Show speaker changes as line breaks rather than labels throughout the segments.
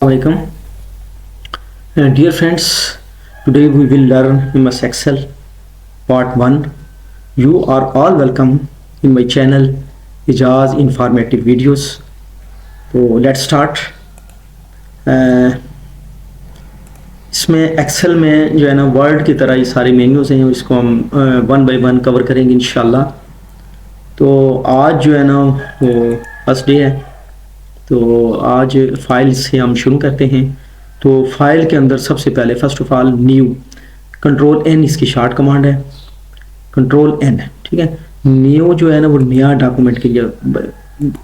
Assalamualaikum. Dear friends, today we will learn MS Excel part 1. You are all welcome in my channel Ijaz Informative Videos. तो let's start. इसमें Excel में जो है ना word की तरह ये सारे मेन्यूज़ हैं, इसको हम वन बाय वन कवर करेंगे इंशाल्लाह। तो आज जो है ना वो फर्स्ट डे है, तो आज फाइल से हम शुरू करते हैं। तो फाइल के अंदर सबसे पहले first of all new, control N इसकी शॉर्ट कमांड है, कंट्रोल एन, ठीक है। न्यू जो है ना वो नया डॉक्यूमेंट के लिए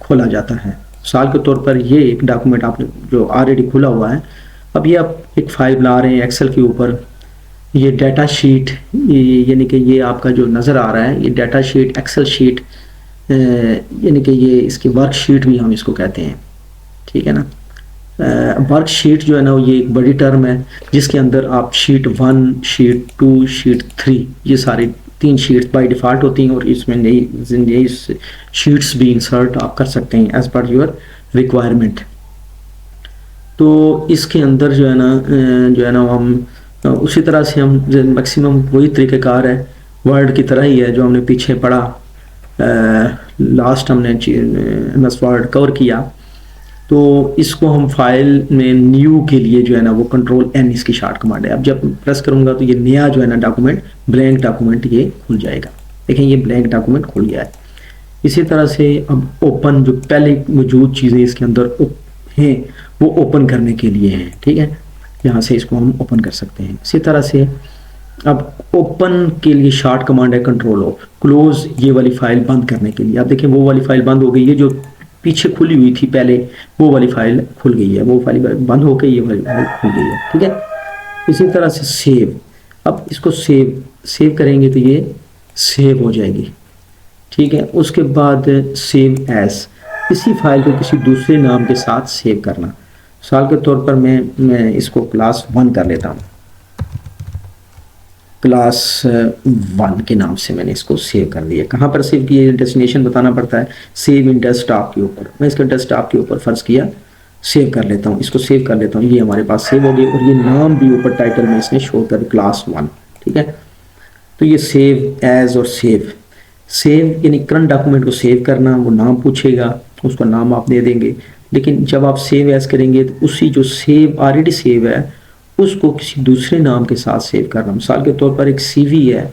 खोला जाता है। मिसाल के तौर पर ये एक डॉक्यूमेंट आपने जो ऑलरेडी खुला हुआ है, अब ये आप एक फाइल बना रहे हैं एक्सेल के ऊपर। ये डाटा शीट, यानी कि ये आपका जो नज़र आ रहा है ये डाटा शीट, एक्सेल शीट, यानी कि ये इसकी वर्कशीट भी हम इसको कहते हैं, ठीक है ना। वर्कशीट जो है ना ये एक बड़ी टर्म है जिसके अंदर आप शीट 1, शीट 2, शीट 3, ये सारी 3 शीट्स बाय डिफ़ॉल्ट होती हैं और इसमें नई शीट्स भी इंसर्ट आप कर सकते हैं एज पर योर रिक्वायरमेंट। तो इसके अंदर जो है ना हम उसी तरह से हम मैक्सिमम वही तरीक़ेकार है, वर्ड की तरह ही है जो हमने पीछे पढ़ा। लास्ट हमने MS वर्ड कवर किया, तो इसको हम फाइल में न्यू के लिए जो है ना वो कंट्रोल एन इसकी शॉर्ट कमांड है। अब जब प्रेस करूंगा तो ये नया जो है ना डॉक्यूमेंट, ब्लैंक डॉक्यूमेंट ये खुल जाएगा। देखें ये ब्लैंक डॉक्यूमेंट खुल गया है। इसी तरह से अब ओपन, जो पहले मौजूद चीज़ें इसके अंदर हैं वो ओपन करने के लिए हैं, ठीक है। यहाँ से इसको हम ओपन कर सकते हैं। इसी तरह से अब ओपन के लिए शॉर्ट कमांड है कंट्रोल ओ, क्लोज ये वाली फाइल बंद करने के लिए। आप देखें वो वाली फाइल बंद हो गई है, जो पीछे खुली हुई थी पहले वो वाली फाइल खुल गई है, वो फाइल बंद होकर ये वाली फाइल खुल गई है, ठीक है। इसी तरह से सेव, अब इसको सेव करेंगे तो ये सेव हो जाएगी, ठीक है। उसके बाद सेव एज, इसी फाइल को किसी दूसरे नाम के साथ सेव करना। मिसाल के तौर पर मैं इसको क्लास 1 कर लेता हूँ, क्लास 1 के नाम से मैंने इसको सेव कर दिया। कहाँ पर सेव किया, डेस्टिनेशन बताना पड़ता है, सेव इन डेस्कटॉप के ऊपर। मैं इसको डेस्कटॉप के ऊपर फर्ज किया, सेव कर लेता हूँ, इसको सेव कर लेता हूँ, ये हमारे पास सेव हो गई और ये नाम भी ऊपर टाइटल में इसने शो कर क्लास 1, ठीक है। तो ये सेव एज और सेव यानी करंट डॉक्यूमेंट को सेव करना, वो नाम पूछेगा, उसका नाम आप दे देंगे। लेकिन जब आप सेव एज करेंगे तो उसी जो सेव ऑलरेडी सेव है उसको किसी दूसरे नाम के साथ सेव करना। मिसाल के तौर पर एक CV है,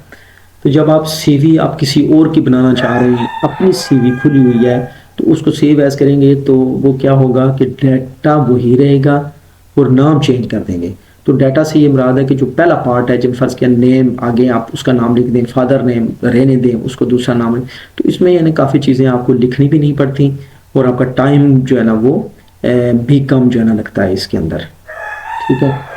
तो जब आप CV आप किसी और की बनाना चाह रहे हैं, अपनी CV खुली हुई है, तो उसको सेव एज करेंगे तो वो क्या होगा कि डाटा वही रहेगा और नाम चेंज कर देंगे। तो डाटा से ये मुराद है कि जो पहला पार्ट है, जब फर्ज किया नेम, आगे आप उसका नाम लिख दें, फादर नेम रहने दें, उसको दूसरा नाम है, तो इसमें यानी काफ़ी चीज़ें आपको लिखनी भी नहीं पड़ती और आपका टाइम जो है ना वो भी कम जो है ना लगता है इसके अंदर, ठीक है।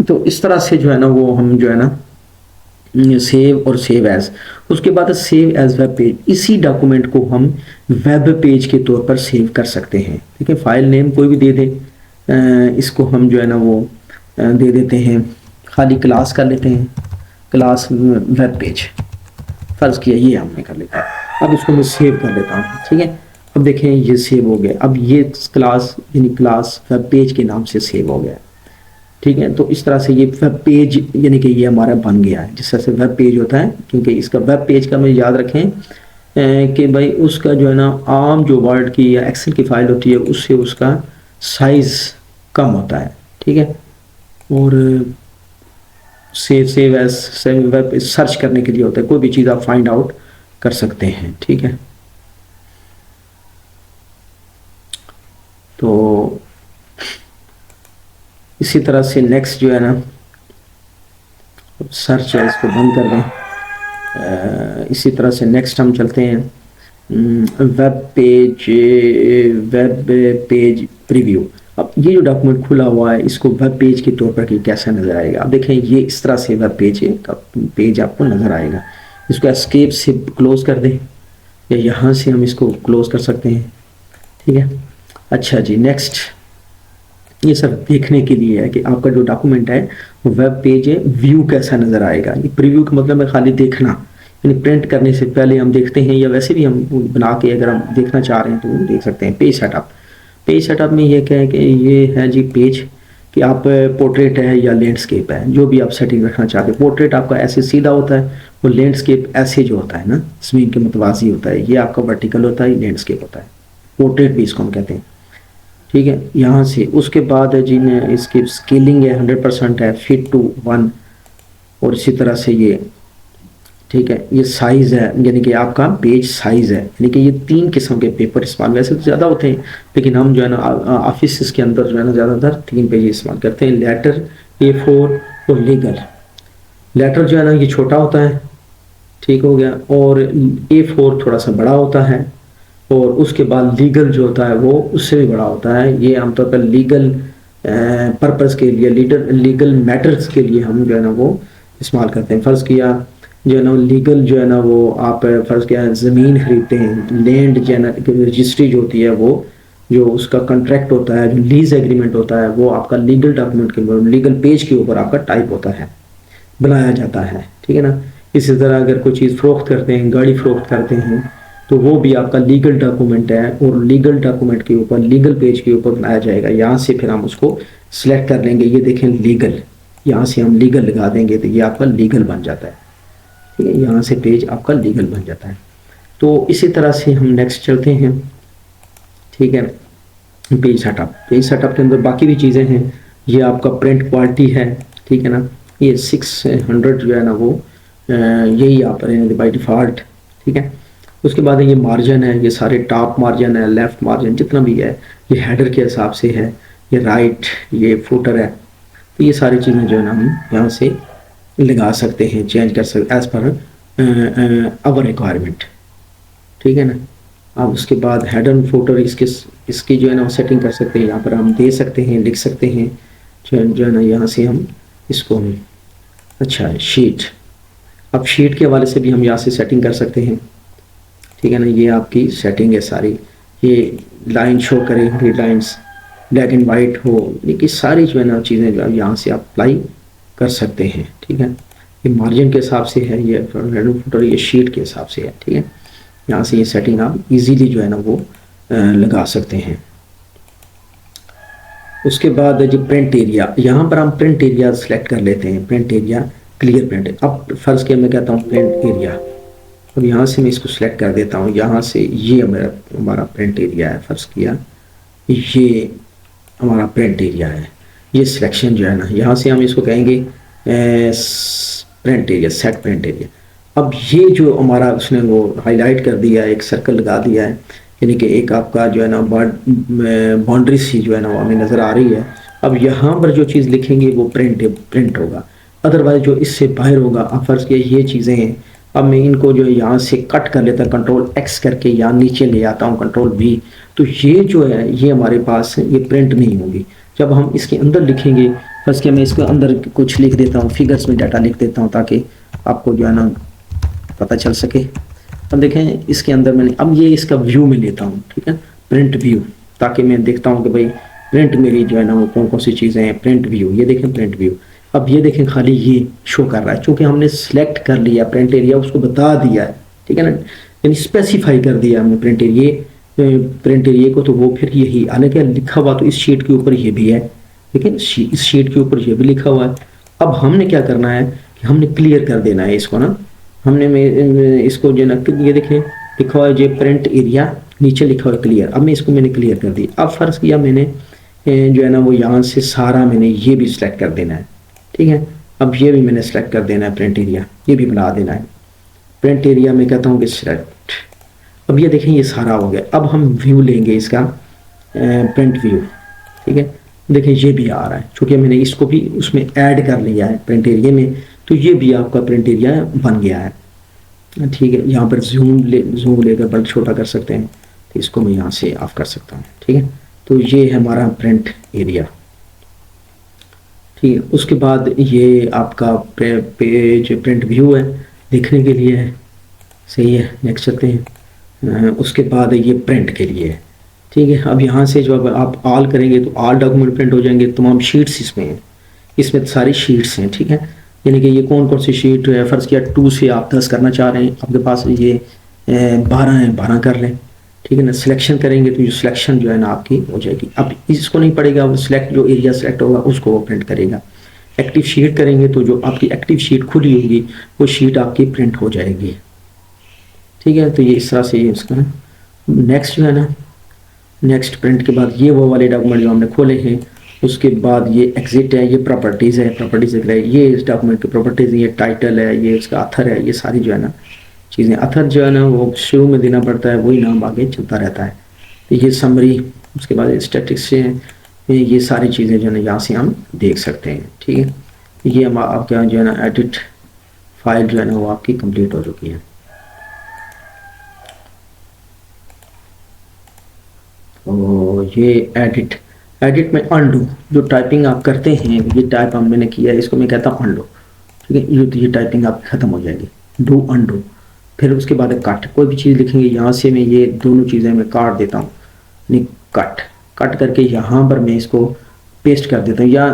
तो इस तरह से जो है ना वो हम जो है ना सेव और सेव एज। उसके बाद सेव एज वेब पेज, इसी डॉक्यूमेंट को हम वेब पेज के तौर पर सेव कर सकते हैं, ठीक है। फाइल नेम कोई भी दे दें, इसको हम जो है ना वो दे देते हैं, खाली क्लास कर लेते हैं, क्लास वेब पेज फर्ज किया, ये हमने कर लेता है। अब इसको मैं सेव कर लेता हूँ, ठीक है। अब देखें ये सेव हो गया, अब ये क्लास यानी क्लास वेब पेज के नाम से सेव हो गया, ठीक है। तो इस तरह से ये वेब पेज यानी कि ये हमारा बन गया है, जिस तरह से वेब पेज होता है, क्योंकि इसका वेब पेज का में याद रखें कि भाई उसका जो है ना आम जो वर्ड की या एक्सेल की फाइल होती है उससे उसका साइज़ कम होता है, ठीक है। और सेव एज वेब सर्च करने के लिए होता है, कोई भी चीज़ आप फाइंड आउट कर सकते हैं, ठीक है। तो इसी तरह से नेक्स्ट जो है ना सर्च है, इसको बंद कर दें। इसी तरह से नेक्स्ट हम चलते हैं वेब पेज प्रीव्यू। अब ये जो डॉक्यूमेंट खुला हुआ है इसको वेब पेज के तौर पर कि कैसा नज़र आएगा। अब देखें ये इस तरह से वेब पेज आपको नज़र आएगा। इसको एस्केप से क्लोज कर दें या यहाँ से हम इसको क्लोज कर सकते हैं, ठीक है। अच्छा जी, नेक्स्ट ये सब देखने के लिए है कि आपका जो डॉक्यूमेंट है वो वेब पेज है, व्यू कैसा नज़र आएगा। ये प्रीव्यू का मतलब है खाली देखना, यानी प्रिंट करने से पहले हम देखते हैं, या वैसे भी हम बना के अगर हम देखना चाह रहे हैं तो देख सकते हैं। पेज सेटअप में ये क्या है कि ये है जी पेज कि आप पोर्ट्रेट है या लैंडस्केप है, जो भी आप सेटिंग रखना चाहते हैं। पोर्ट्रेट आपका ऐसे सीधा होता है, और लैंडस्केप ऐसे जो होता है ना, ज़मीन के मुतवाज़ी होता है। ये आपका वर्टिकल होता है, लैंडस्केप होता है, पोर्ट्रेट भी इसको हम कहते हैं। ठीक है, यहाँ से उसके बाद है जी इसकी स्केलिंग है 100% है, फिट टू 1, और इसी तरह से ये ठीक है, ये साइज़ है, यानी कि आपका पेज साइज़ है, यानी कि ये 3 किस्म के पेपर इस्तेमाल, वैसे तो ज़्यादा होते हैं लेकिन हम जो है ना ऑफिस के अंदर जो है ना ज़्यादातर 3 पेज इस्तेमाल करते हैं, लेटर, A4 और लीगल। लेटर जो है ना ये छोटा होता है, ठीक हो गया, और A4 थोड़ा सा बड़ा होता है, और उसके बाद लीगल जो होता है वो उससे भी बड़ा होता है। ये आमतौर पर लीगल पर्पज़ के लिए, लीगल मैटर्स के लिए हम जो है ना वो इस्तेमाल करते हैं। फ़र्ज़ किया जो है ना लीगल जो है ना वो आप फ़र्ज़ किया ज़मीन खरीदते हैं, लैंड जो है ना रजिस्ट्री जो होती है, वो जो उसका कॉन्ट्रैक्ट होता है, जो लीज एग्रीमेंट होता है, वो आपका लीगल डॉक्यूमेंट के ऊपर, लीगल पेज के ऊपर आपका टाइप होता है, बनाया जाता है। ठीक है ना। इसी तरह अगर कोई चीज़ फ़रोख्त करते हैं, गाड़ी फ़रोख्त करते हैं, तो वो भी आपका लीगल डॉक्यूमेंट है, और लीगल डॉक्यूमेंट के ऊपर, लीगल पेज के ऊपर बनाया जाएगा। यहाँ से फिर हम उसको सिलेक्ट कर लेंगे, ये देखें लीगल, यहाँ से हम लीगल लगा देंगे तो ये आपका लीगल बन जाता है। ठीक है, यहाँ से पेज आपका लीगल बन जाता है। तो इसी तरह से हम नेक्स्ट चलते हैं। ठीक है, पेज सेटअप, पेज सेटअप के अंदर बाकी भी चीज़ें हैं। ये आपका प्रिंट क्वालिटी है, ठीक है ना, ये 600 जो है ना वो यही आप रहेंगे बाई डिफ़ॉल्ट। ठीक है, उसके बाद ये मार्जिन है, ये सारे टॉप मार्जिन है, लेफ़्ट मार्जिन जितना भी है, ये हेडर के हिसाब से है, ये राइट, ये फुटर है। तो ये सारी चीज़ें जो है ना हम यहाँ से लगा सकते हैं, चेंज कर सकते एज़ पर आवर रिक्वायरमेंट। ठीक है ना। अब उसके बाद हेडर एंड फुटर इसकी जो है ना सेटिंग कर सकते हैं, यहाँ पर हम दे सकते हैं, लिख सकते हैं जो है ना, यहाँ से हम इसको अच्छा शीट, अब शीट के हवाले से भी हम यहाँ से सेटिंग कर सकते हैं। ठीक है ना, ये आपकी सेटिंग है सारी, ये लाइन शो करे, red lines, black and white हो, ये सारी जो है ना चीज़ें जो यहाँ से आप अप्लाई कर सकते हैं। ठीक है, ये मार्जिन के हिसाब से है, ये हेडर फुटर ये शीट के हिसाब से है। ठीक है, यहाँ से ये सेटिंग आप इजीली जो है ना वो लगा सकते हैं। उसके बाद जो प्रिंट एरिया, यहाँ पर हम प्रिंट एरिया सेलेक्ट कर लेते हैं, प्रिंट एरिया क्लियर प्रिंट। अब फ़र्ज़ किया मैं कहता हूँ प्रिंट एरिया, अब यहाँ से मैं इसको सिलेक्ट कर देता हूँ, यहाँ से ये हमारा प्रिंट एरिया है, फ़र्ज़ किया ये हमारा प्रिंट एरिया है। ये सिलेक्शन जो है ना, यहाँ से हम इसको कहेंगे print area, set print area. अब ये जो हमारा उसने वो हाईलाइट कर दिया है, एक सर्कल लगा दिया है, यानी कि एक आपका जो है ना बाउंड्री सी जो है ना वो हमें नज़र आ रही है। अब यहाँ पर जो चीज़ लिखेंगे वो प्रिंट होगा, अदरवाइज जो इससे बाहर होगा। अब फ़र्ज़ किया ये चीज़ें हैं, अब मैं इनको जो है यहाँ से कट कर लेता, Ctrl+X करके यहाँ नीचे ले आता हूँ, Ctrl+V, तो ये जो है ये हमारे पास ये प्रिंट नहीं होगी। जब हम इसके अंदर लिखेंगे, फ़र्ज़ किया मैं इसके अंदर कुछ लिख देता हूँ, फिगर्स में डाटा लिख देता हूँ ताकि आपको जो है ना पता चल सके। अब देखें इसके अंदर मैंने, अब ये इसका व्यू में लेता हूँ, ठीक है, प्रिंट व्यू, ताकि मैं देखता हूँ कि भाई प्रिंट मेरी जो है ना वो कौन कौन सी चीज़ें हैं। प्रिंट व्यू, ये देखें प्रिंट व्यू, अब ये देखें खाली ये शो कर रहा है, चूँकि हमने सेलेक्ट कर लिया प्रिंट एरिया, उसको बता दिया है, ठीक है ना, यानी स्पेसिफाई कर दिया हमने प्रिंट एरिया को, तो वो फिर यही, हालांकि लिखा हुआ तो इस शीट के ऊपर ये भी है, लेकिन इस शीट के ऊपर ये भी लिखा हुआ है। अब हमने क्या करना है कि हमने क्लियर कर देना है इसको ना, हमने इसको जो ना, ये देखें लिखा हुआ है ये प्रिंट एरिया, नीचे लिखा हुआ है क्लियर। अब मैं इसको मैंने क्लियर कर दी। अब फ़र्ज़ किया मैंने जो है ना वो यहाँ से सारा मैंने ये भी सिलेक्ट कर देना है, ठीक है। अब ये भी मैंने सेलेक्ट कर देना है, प्रिंट एरिया ये भी बना देना है। प्रिंट एरिया में कहता हूँ कि सिलेक्ट, अब ये देखें ये सारा हो गया। अब हम व्यू लेंगे इसका, प्रिंट व्यू, ठीक है, देखें ये भी आ रहा है, चूँकि मैंने इसको भी उसमें ऐड कर लिया है प्रिंट एरिया में, तो ये भी आपका प्रिंट एरिया बन गया है। ठीक है, यहाँ पर जूम लेकर बड़ा छोटा कर सकते हैं, तो इसको मैं यहाँ से ऑफ कर सकता हूँ, ठीक है। तो ये है हमारा प्रिंट एरिया, ठीक है। उसके बाद ये आपका पेज प्रिंट व्यू है, देखने के लिए है, सही है। नेक्स्ट चलते हैं। उसके बाद ये प्रिंट के लिए है, ठीक है। अब यहाँ से जो आप ऑल करेंगे तो ऑल डॉक्यूमेंट प्रिंट हो जाएंगे, तमाम शीट्स इसमें हैं, इसमें सारी शीट्स हैं, ठीक है। यानी कि ये कौन कौन सी शीट है, फ़र्ज़ किया 2 से आप 10 करना चाह रहे हैं, आपके पास ये 12 है, 12 कर लें, ठीक है ना। सिलेक्शन करेंगे तो जो सिलेक्शन जो है ना आपकी हो जाएगी। अब इसको नहीं पड़ेगा, वो सिलेक्ट जो एरिया सेलेक्ट होगा उसको वो प्रिंट करेगा। एक्टिव शीट करेंगे तो जो आपकी एक्टिव शीट खुली होगी वो शीट आपकी प्रिंट हो जाएगी। ठीक है, तो ये इस तरह से ये इसका नेक्स्ट जो है ना, नेक्स्ट प्रिंट के बाद ये वो वाले डॉक्यूमेंट जो हमने खोले हैं, उसके बाद ये एग्जिट है, ये प्रॉपर्टीज़ है, प्रॉपर्टीज़ दिख रहा है, ये इस डॉक्यूमेंट की प्रॉपर्टीज़, ये टाइटल है, ये इसका अथर है, ये सारी जो है ना चीज़ें। अथर जो है ना वो शुरू में देना पड़ता है, वही नाम आगे चलता रहता है। तो ये समरी, उसके बाद स्टैटिक्स से ये सारी चीज़ें जो है ना यहाँ से हम देख सकते हैं। ठीक है, ये हम आपका जो है ना एडिट फाइल जो है ना वो आपकी कंप्लीट हो चुकी है। तो ये एडिट, एडिट में अंडू, जो टाइपिंग आप करते हैं, ये टाइप हम मैंने किया है, इसको मैं कहता हूँ अंडू। ठीक है, ये टाइपिंग आपकी ख़त्म हो जाएगी, डू अंडू। फिर उसके बाद कट, कोई भी चीज़ लिखेंगे यहाँ से मैं ये दोनों चीज़ें मैं काट देता हूँ, यानी कट, कट करके यहाँ पर मैं इसको पेस्ट कर देता हूँ, या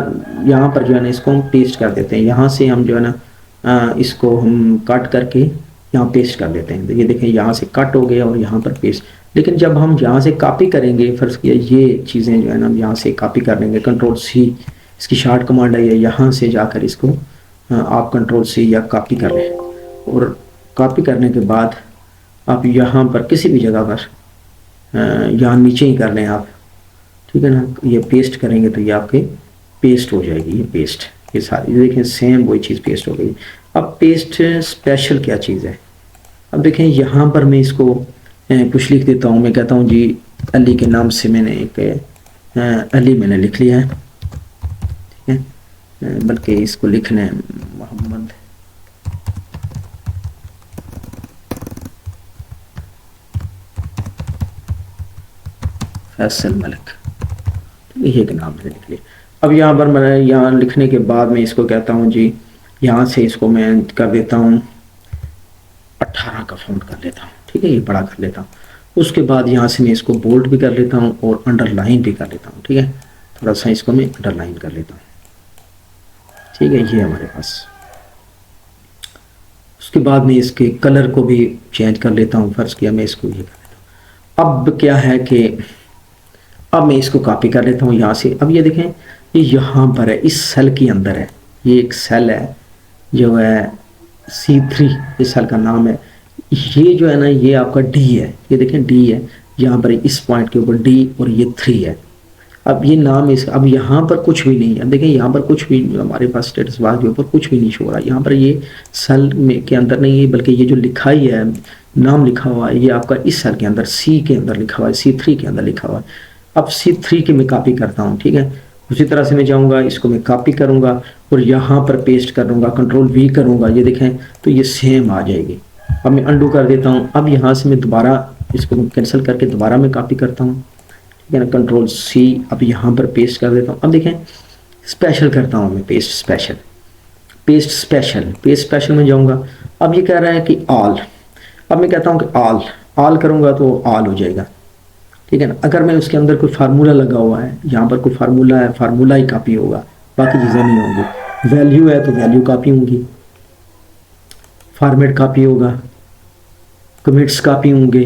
यहाँ पर जो है ना इसको हम पेस्ट कर देते हैं। यहाँ से हम जो है ना इसको हम कट करके यहाँ पेस्ट कर देते हैं। तो ये देखें यहाँ से कट हो गया और यहाँ पर पेस्ट। लेकिन जब हम यहाँ से कॉपी करेंगे, फर्ज किया ये चीज़ें जो है ना हम यहाँ से कॉपी कर लेंगे, कंट्रोल सी इसकी शॉर्ट कमांड है, यहाँ से जाकर इसको आप कंट्रोल सी या कॉपी कर लें, और कॉपी करने के बाद आप यहाँ पर किसी भी जगह पर यहाँ नीचे ही कर लें आप। ठीक है ना, ये पेस्ट करेंगे तो ये आपके पेस्ट हो जाएगी, ये पेस्ट, ये सारी देखें सेम वही चीज़ पेस्ट हो गई। अब पेस्ट स्पेशल क्या चीज़ है, अब देखें यहाँ पर मैं इसको कुछ लिख देता हूँ। मैं कहता हूँ जी अली के नाम से मैंने एक अली मैंने लिख लिया है। ठीक है, बल्कि इसको लिखना है मोहम्मद फैसल मलिक, ये एक नाम मैंने लिख लिया। अब यहाँ पर मैंने यहाँ लिखने के बाद मैं इसको कहता हूँ जी, यहाँ से इसको मैं कर देता हूँ 18 का फ़ॉन्ट कर लेता हूँ। ठीक है, ये बड़ा कर लेता हूँ। उसके बाद यहाँ से मैं इसको बोल्ड भी कर लेता हूँ और अंडरलाइन भी कर लेता हूँ। ठीक है, थोड़ा सा इसको मैं अंडरलाइन कर लेता हूँ। ठीक है, ये हमारे पास। उसके बाद मैं इसके कलर को भी चेंज कर लेता हूँ। फर्ज किया मैं इसको ये कर लेता हूँ। अब क्या है कि अब मैं इसको कॉपी कर लेता हूँ यहाँ से। अब ये देखें, ये यहाँ पर है, इस सेल के अंदर है, ये एक सेल है जो है C3, इस सेल का नाम है। ये जो है ना ये आपका D है, ये देखें D है यहाँ पर, इस पॉइंट के ऊपर D और ये 3 है। अब ये नाम इस, अब यहाँ पर कुछ भी नहीं है, देखें यहाँ पर कुछ भी हमारे पास स्टेटस बार के ऊपर कुछ भी नहीं शो हो रहा। यहाँ पर ये सेल में के अंदर नहीं है, बल्कि ये जो लिखा ही है, नाम लिखा हुआ है, ये आपका इस सेल के अंदर C के अंदर लिखा हुआ है, C3 के अंदर लिखा हुआ है। अब C3 की मैं कॉपी करता हूँ। ठीक है, उसी तरह से मैं जाऊँगा, इसको मैं कॉपी करूँगा और यहाँ पर पेस्ट कर दूँगा, कंट्रोल V करूँगा, ये देखें तो ये सेम आ जाएगी। अब मैं अंडू कर देता हूँ। अब यहाँ से मैं दोबारा इसको कैंसिल करके दोबारा मैं कॉपी करता हूँ। ठीक है ना, कंट्रोल C, अब यहाँ पर पेस्ट कर देता हूँ। अब देखें स्पेशल करता हूँ मैं, paste special, paste special, paste special में जाऊँगा। अब ये कह रहा है कि ऑल, अब मैं कहता हूँ कि ऑल, ऑल करूँगा तो ऑल हो जाएगा। ठीक है ना, अगर मैं उसके अंदर कोई फार्मूला लगा हुआ है, यहाँ पर कोई फार्मूला है, फार्मूला ही कॉपी होगा, बाकी चीज़ें नहीं होंगी। वैल्यू है तो वैल्यू कॉपी होंगी, फॉर्मेट कॉपी होगा, कमिट्स कॉपी होंगे,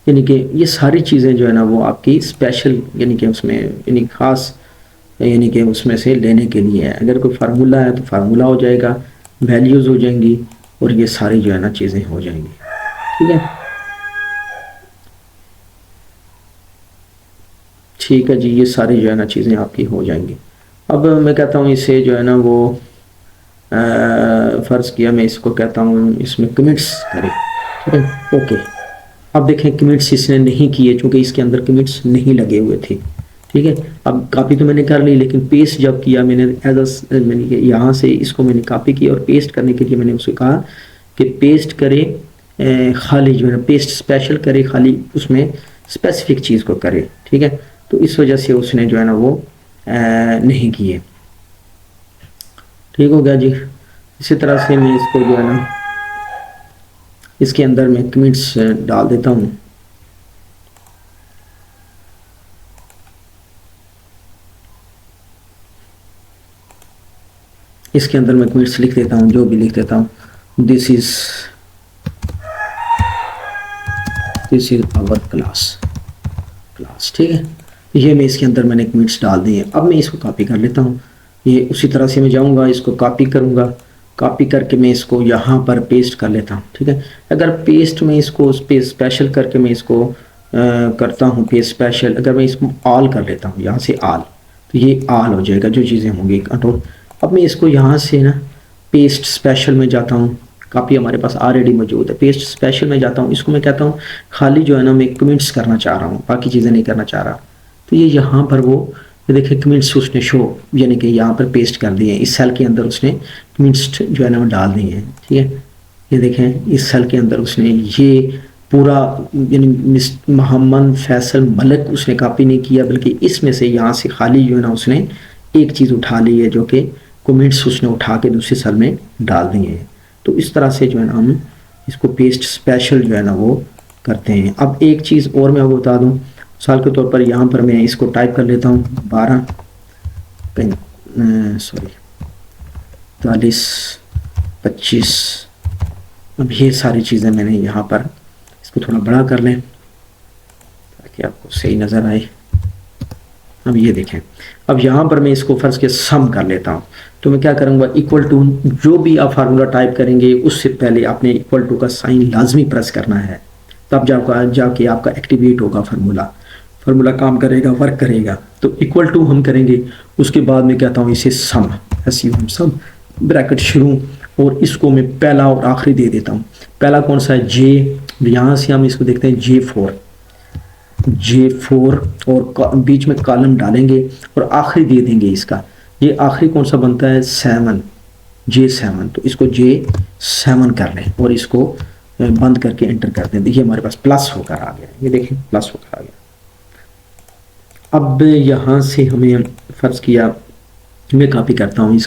यानी कि ये सारी चीज़ें जो है ना वो आपकी स्पेशल, यानी कि उसमें यानी खास, यानी कि उसमें से लेने के लिए है। अगर कोई फार्मूला है तो फार्मूला हो जाएगा, वैल्यूज़ हो जाएंगी और ये सारी जो है ना चीज़ें हो जाएंगी। ठीक है, ठीक है जी, ये सारी जो है ना चीज़ें आपकी हो जाएंगी। अब मैं कहता हूँ इसे जो है ना वो फ़र्ज़ किया मैं इसको कहता हूँ इसमें कमिट्स करें। ठीक है, ओके। अब देखें कमिट्स इसने नहीं किए, चूँकि इसके अंदर कमिट्स नहीं लगे हुए थे। ठीक है, अब कॉपी तो मैंने कर ली, लेकिन पेस्ट जब किया मैंने मैंने यहाँ से इसको मैंने कॉपी किया और पेस्ट करने के लिए मैंने उसे कहा कि पेस्ट करे, खाली जो है पेस्ट स्पेशल करे, खाली उसमें स्पेसिफिक चीज़ को करे। ठीक है, तो इस वजह से उसने जो है ना वो नहीं किए। ठीक हो गया जी। इसी तरह से मैं इसको जो है ना इसके अंदर मैं कमिट्स डाल देता हूँ। इसके अंदर मैं कमिट्स लिख देता हूँ, जो भी लिख देता हूँ, this is this is our class, ठीक है। ये मैं इसके अंदर मैंने कमेंट्स डाल दिए। अब मैं इसको कॉपी कर लेता हूँ। ये उसी तरह से मैं जाऊँगा, इसको कॉपी करूँगा, कॉपी करके मैं इसको यहाँ पर पेस्ट कर लेता हूँ, ठीक है। अगर पेस्ट में इसको स्पेशल करके मैं इसको करता हूँ पेस्ट स्पेशल, अगर मैं इसको ऑल कर लेता हूँ, यहाँ से ऑल, तो ये ऑल हो जाएगा जो चीज़ें होंगी कंट्रोल। अब मैं इसको यहाँ से ना पेस्ट स्पेशल में जाता हूँ, काफ़ी हमारे पास ऑलरेडी मौजूद है। पेस्ट स्पेशल में जाता हूँ, इसको मैं कहता हूँ खाली जो है ना मैं कमेंट्स करना चाह रहा हूँ, बाकी चीज़ें नहीं करना चाह रहा। तो ये यहाँ पर वो देखिए कमेंट्स उसने शो यानी कि यहाँ पर पेस्ट कर दिए, इस सेल के अंदर उसने कमेंट्स जो है ना वो डाल दिए हैं, ठीक है। ये देखें इस सेल के अंदर उसने ये पूरा यानी मोहम्मद फैसल मलिक उसने कॉपी नहीं किया, बल्कि इसमें से यहाँ से खाली जो है ना उसने एक चीज़ उठा ली है, जो कि कमेंट्स उसने उठा के दूसरे सेल में डाल दिए हैं। तो इस तरह से जो है ना हम इसको पेस्ट स्पेशल जो है ना वो करते हैं। अब एक चीज़ और मैं आपको बता दूं, मिसाल के तौर पर यहाँ पर मैं इसको टाइप कर लेता हूँ 40 25। अब ये सारी चीज़ें मैंने यहाँ पर इसको थोड़ा बड़ा कर लें ताकि आपको सही नज़र आए। अब ये देखें, अब यहाँ पर मैं इसको फर्ज के सम कर लेता हूँ। तो मैं क्या करूँगा, इक्वल टू जो भी आप फार्मूला टाइप करेंगे उससे पहले आपने इक्वल टू का साइन लाजमी प्रेस करना है, तब जाके आपका एक्टिवेट होगा फार्मूला काम करेगा, वर्क करेगा। तो इक्वल टू हम करेंगे, उसके बाद मैं कहता हूँ इसे सम, सम ब्रैकेट शुरू, और इसको मैं पहला और आखिरी दे देता हूँ। पहला कौन सा है, जे, यहाँ से हम इसको देखते हैं J4 और बीच में कॉलम डालेंगे और आखिरी दे देंगे इसका। ये आखिरी कौन सा बनता है, 7, J7। तो इसको J7 कर लें और इसको बंद करके एंटर कर दें। देखिए हमारे पास प्लस होकर आ गया, ये देखें प्लस होकर आ गया। अब यहाँ से हमें फर्ज किया मैं कॉपी करता हूँ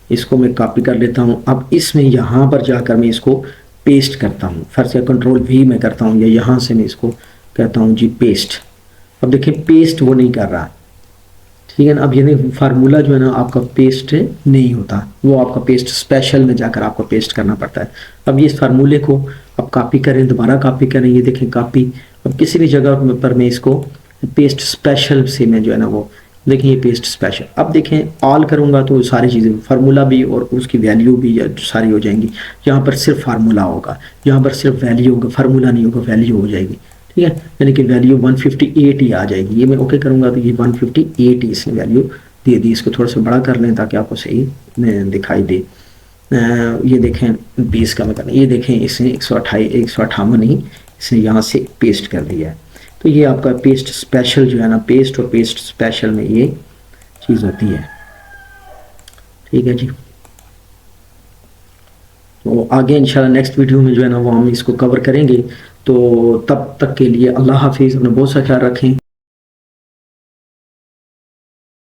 इसको मैं कॉपी कर लेता हूँ। अब इसमें यहाँ पर जाकर मैं इसको पेस्ट करता हूँ, फर्ज किया कंट्रोल V मैं करता हूँ, या यहाँ से मैं इसको कहता हूँ जी पेस्ट। अब देखिए पेस्ट वो नहीं कर रहा, ठीक है ना। अब ये फार्मूला जो है ना आपका पेस्ट नहीं होता, वो आपका पेस्ट स्पेशल में जाकर आपको पेस्ट करना पड़ता है। अब ये इस फार्मूले को अब कॉपी करें, दोबारा कॉपी करें, ये देखें कॉपी। अब किसी भी जगह पर मैं इसको पेस्ट स्पेशल से मैं जो है ना वो देखिए ये पेस्ट स्पेशल। अब देखें ऑल करूँगा तो सारी चीज़ें फार्मूला भी और उसकी वैल्यू भी सारी हो जाएंगी। यहाँ पर सिर्फ फार्मूला होगा, यहाँ पर सिर्फ वैल्यू होगा, फार्मूला नहीं होगा, वैल्यू हो जाएगी, ठीक है। यानी कि वैल्यू 158 ही आ जाएगी। ये मैं ओके करूँगा तो ये 158 ही इसने वैल्यू दे दी। इसको थोड़ा सा बड़ा कर लें ताकि आपको सही दिखाई दे। ये देखें 20 का मैं करना, ये देखें इसने 158 ही इसने यहाँ से पेस्ट कर दिया है। तो ये आपका पेस्ट स्पेशल जो है ना, पेस्ट और पेस्ट स्पेशल में ये चीज़ होती है, ठीक है जी। तो आगे इंशाल्लाह नेक्स्ट वीडियो में जो है ना वो हम इसको कवर करेंगे। तो तब तक के लिए अल्लाह हाफिज़, अपना बहुत सा ख्याल रखें।